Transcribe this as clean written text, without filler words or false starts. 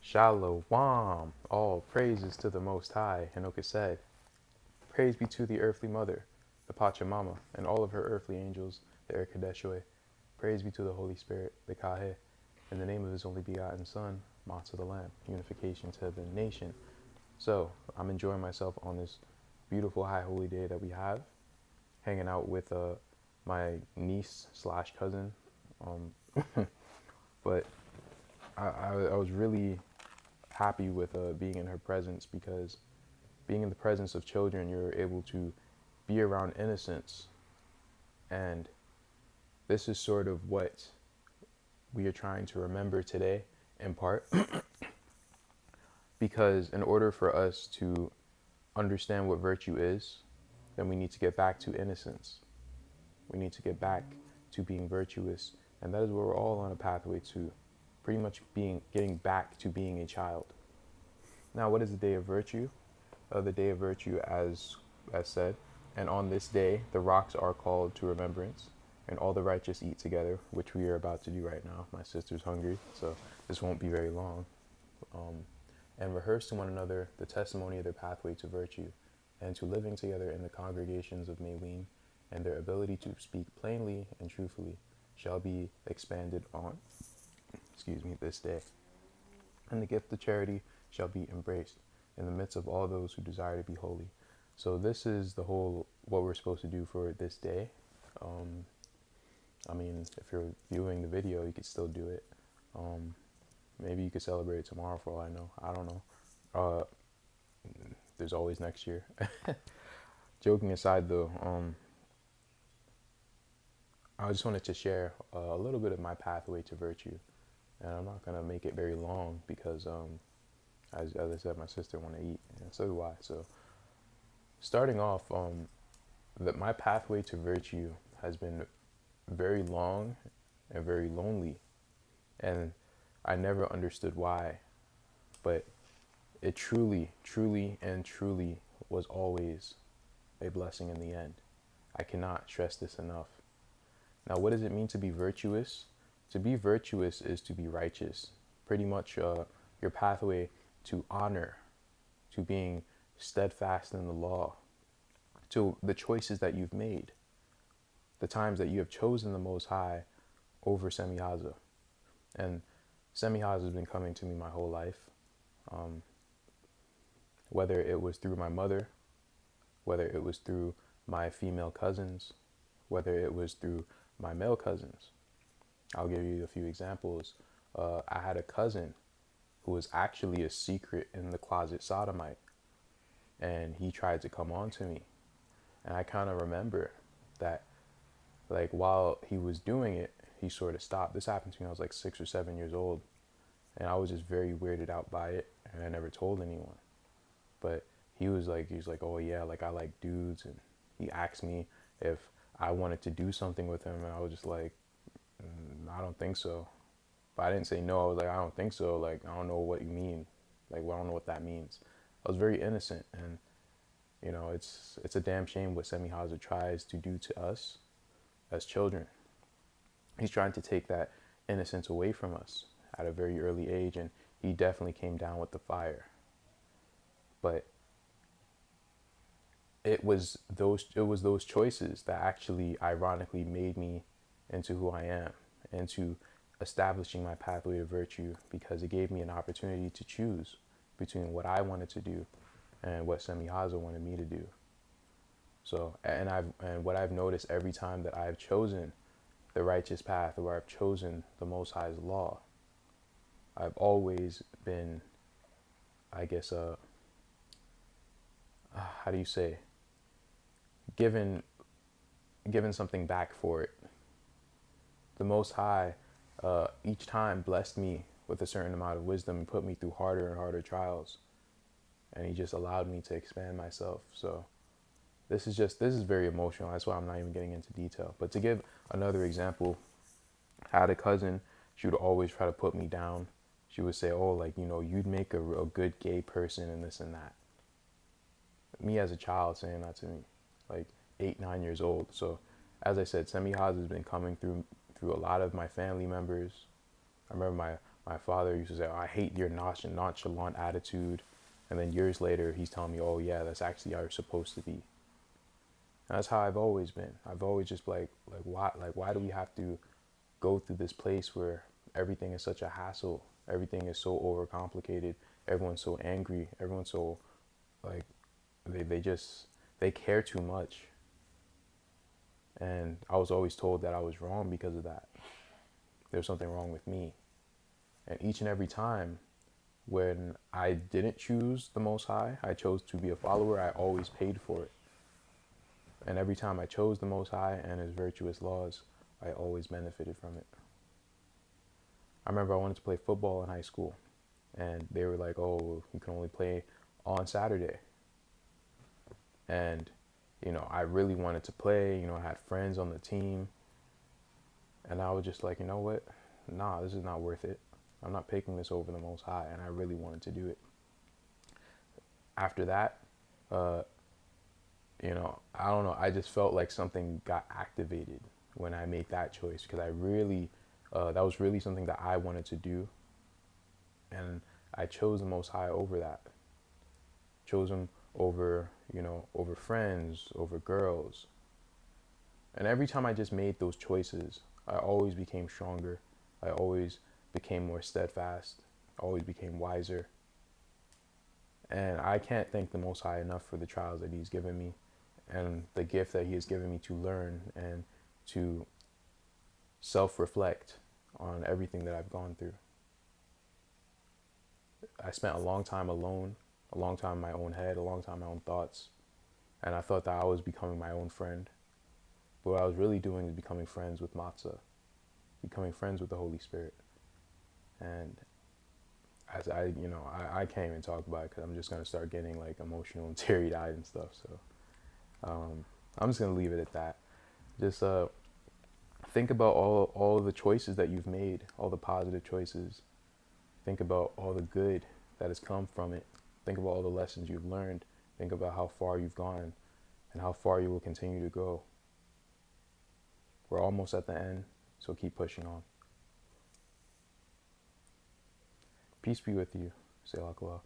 Shalom. All praises to the Most High. Hinoka said, praise be to the earthly mother, the Pachamama, and all of her earthly angels, the Erkadeshwe. Praise be to the Holy Spirit, the Kahe, in the name of his only begotten Son, Matzah the Lamb, unification to the nation. So, I'm enjoying myself on this beautiful high holy day that we have, hanging out with my niece slash cousin. But I was really happy with being in her presence, because being in the presence of children, you're able to be around innocence. And this is sort of what we are trying to remember today, in part, because in order for us to understand what virtue is, then we need to get back to innocence. We need to get back to being virtuous. And that is where we're all on a pathway to pretty much getting back to being a child. Now, what is the day of virtue? The day of virtue, as said, and on this day the rocks are called to remembrance, and all the righteous eat together, which we are about to do right now. My sister's hungry, so this won't be very long. And rehearse to one another the testimony of their pathway to virtue, and to living together in the congregations of Maylene, and their ability to speak plainly and truthfully shall be expanded on, this day. And the gift of charity shall be embraced in the midst of all those who desire to be holy. So this is the whole, what we're supposed to do for this day. I mean, if you're viewing the video, you could still do it. Maybe you could celebrate it tomorrow for all I know. I don't know. There's always next year. Joking aside though, I just wanted to share a little bit of my pathway to virtue. And I'm not going to make it very long because, as I said, my sister want to eat, and so do I. So starting off, that my pathway to virtue has been very long and very lonely, and I never understood why, but it truly, truly, and truly was always a blessing in the end. I cannot stress this enough. Now, what does it mean to be virtuous? To be virtuous is to be righteous. Pretty much your pathway to honor, to being steadfast in the law, to the choices that you've made, the times that you have chosen the Most High over Semihaza. And Semihaza has been coming to me my whole life, whether it was through my mother, whether it was through my female cousins, whether it was through my male cousins. I'll give you a few examples. I had a cousin who was actually a secret in the closet sodomite, and he tried to come on to me. And I kind of remember that, like, while he was doing it, he sort of stopped. This happened to me when I was like 6 or 7 years old, and I was just very weirded out by it, and I never told anyone. But he was like, oh yeah, like I like dudes, and he asked me if I wanted to do something with him, and I was just like, I don't think so. But I didn't say no. I was like, I don't think so. Like, I don't know what you mean. Like, well, I don't know what that means. I was very innocent, and you know, it's a damn shame what Semihaza tries to do to us as children. He's trying to take that innocence away from us at a very early age, and he definitely came down with the fire. But it was those choices that actually ironically made me into who I am, into establishing my pathway to virtue, because it gave me an opportunity to choose between what I wanted to do and what Semihaza wanted me to do. So, and what I've noticed every time that I've chosen the righteous path, or I've chosen the Most High's law, I've always been, I guess, how do you say, given something back for it. The Most High, each time blessed me with a certain amount of wisdom and put me through harder and harder trials, and he just allowed me to expand myself. So this is very emotional. That's why I'm not even getting into detail. But to give another example, I had a cousin. She would always try to put me down. She would say, oh, like, you know, you'd make a good gay person and this and that. Me as a child saying that to me, like 8, 9 years old. So as I said, Semihaza has been coming through a lot of my family members. I remember My father used to say, oh, I hate your nonchalant attitude. And then years later, he's telling me, oh, yeah, that's actually how you're supposed to be. And that's how I've always been. I've always just why do we have to go through this place where everything is such a hassle? Everything is so overcomplicated. Everyone's so angry. Everyone's so, like, they care too much. And I was always told that I was wrong because of that. There's something wrong with me. And each and every time when I didn't choose the Most High, I chose to be a follower, I always paid for it. And every time I chose the Most High and His virtuous laws, I always benefited from it. I remember I wanted to play football in high school, and they were like, oh, you can only play on Saturday. And, I really wanted to play. I had friends on the team. And I was just like, you know what? Nah, this is not worth it. I'm not picking this over the Most High, and I really wanted to do it. After that, I don't know. I just felt like something got activated when I made that choice, because I really, that was really something that I wanted to do. And I chose the Most High over that. Chose Him over, over friends, over girls. And every time I just made those choices, I always became stronger. I always became more steadfast. I always became wiser. And I can't thank the Most High enough for the trials that He's given me and the gift that He has given me to learn and to self-reflect on everything that I've gone through. I spent a long time alone, a long time in my own head, a long time in my own thoughts. And I thought that I was becoming my own friend. But what I was really doing is becoming friends with Matzah, becoming friends with the Holy Spirit. And as I can't even talk about it because I'm just going to start getting like emotional and teary-eyed and stuff. So I'm just going to leave it at that. Just think about all the choices that you've made, all the positive choices. Think about all the good that has come from it. Think about all the lessons you've learned. Think about how far you've gone and how far you will continue to go. We're almost at the end, so keep pushing on. Peace be with you. Selah.